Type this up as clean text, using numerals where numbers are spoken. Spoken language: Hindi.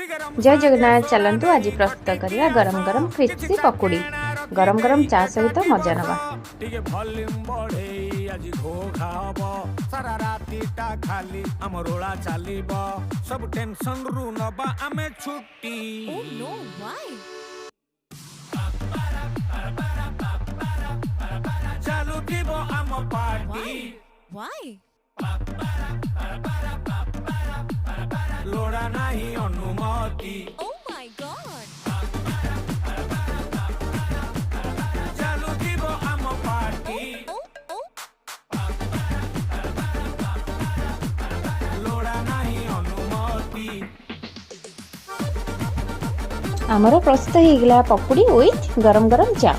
जय जगन्नाथ। चलतु आज प्रस्तुत करिया गरम गरम क्रिस्पी पकोड़ी। गरम गरम चा सहित मजा नवा। सारा रातीटा खाली हमरोला चालीब सब टेंशन रु नबा आमे छुट्टी। Oh no, why? चालू थीबो आम पार्टी। Why? लोड़ा नाही अनुमति। Oh my god! चालू थीबो आम पार्टी। Oh, oh, लोड़ा नाही अनुमति। आमर प्रस्तुत हो गला पकोड़ी विथ गरम गरम चा।